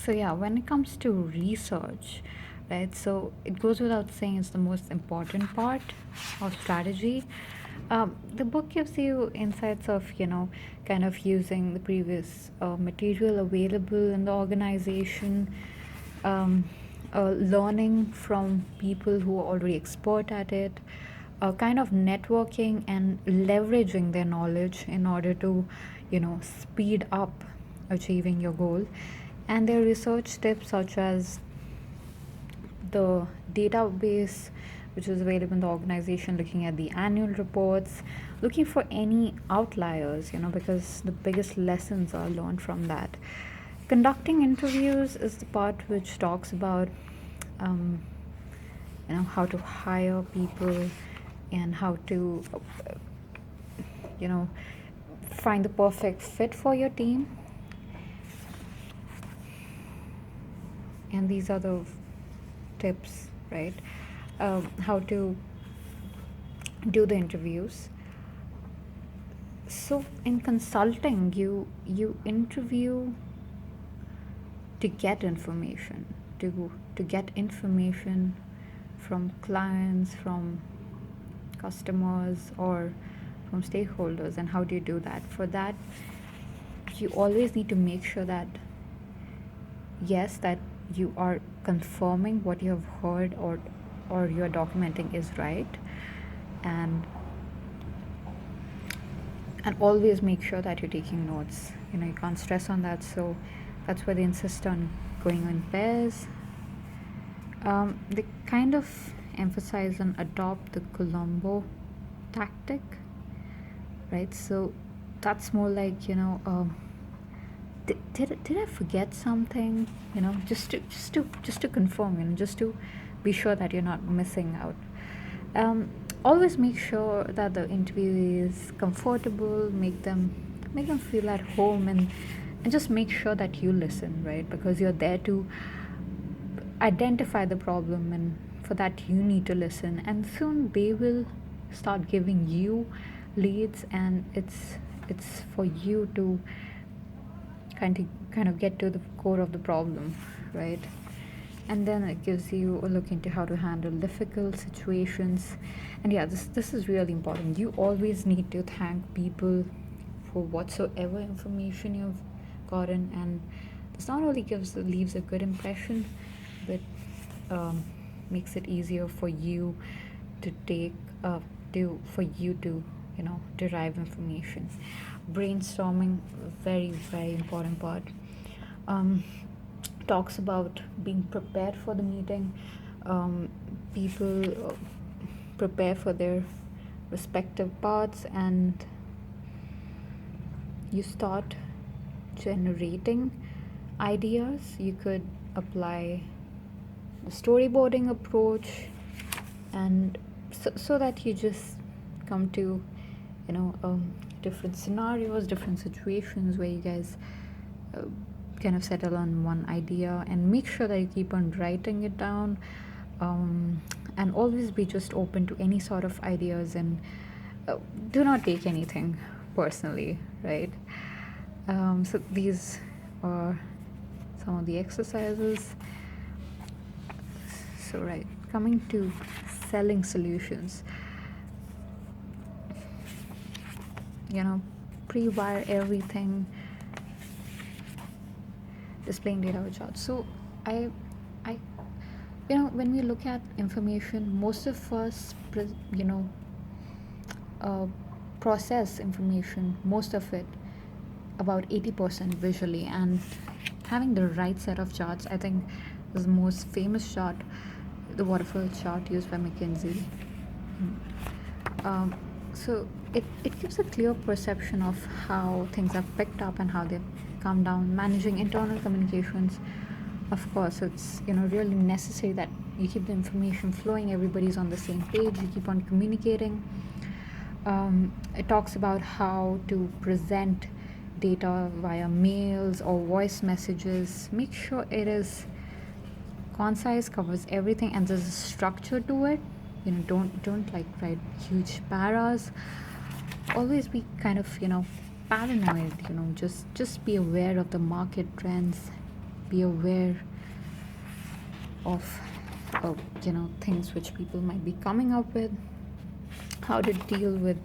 So yeah, when it comes to research, right? So it goes without saying it's the most important part of strategy. The book gives you insights of kind of using the previous material available in the organization, um, learning from people who are already expert at it, kind of networking and leveraging their knowledge in order to speed up achieving your goal. And their research tips such as the database which is available in the organization, looking at the annual reports, looking for any outliers, because the biggest lessons are learned from that. Conducting interviews is the part which talks about um, how to hire people and how to you know find the perfect fit for your team. And these are the tips, right? How to do the interviews. So in consulting, you interview to get information, to get information from clients, from customers, or from stakeholders. And how do you do that? For that, you always need to make sure that yes, that you are confirming what you have heard or you're documenting is right. And and always make sure that you're taking notes. You can't stress on that. So that's why they insist on going in pairs. They kind of emphasize and adopt the Colombo tactic, right? So that's more like did I forget something? Just to confirm, just to be sure that you're not missing out. Um, Always make sure that the interview is comfortable. Make them feel at home, and just make sure that you listen, right? Because you're there to identify the problem, and for that you need to listen. And soon they will start giving you leads, and it's for you to kind of get to the core of the problem, right? And then it gives you a look into how to handle difficult situations. And yeah, this is really important. You always need to thank people for whatsoever information you've gotten. And this not only leaves a good impression, but makes it easier for you to take to for you to derive information. Brainstorming, very very important part. um, Talks about being prepared for the meeting. People prepare for their respective parts, and you start generating ideas. You could apply the storyboarding approach, and so that you just come to different scenarios, different situations where you guys uh, kind of settle on one idea, and make sure that you keep on writing it down. And always be just open to any sort of ideas, and do not take anything personally, right? So these are some of the exercises. So right, coming to selling solutions, pre-wire everything, displaying data with charts. So I when we look at information, most of us uh, process information, most of it, about 80% visually. And having the right set of charts, I think, is the most famous chart, the waterfall chart used by McKinsey. um, so it gives a clear perception of how things are picked up and how they come down. Managing internal communications, of course, it's really necessary that you keep the information flowing, everybody's on the same page, you keep on communicating. It talks about how to present data via mails or voice messages. Make sure it is concise, covers everything, and there's a structure to it. Don't like write huge paras. Always be kind of paranoid. Just be aware of the market trends. be aware of things which people might be coming up with, how to deal with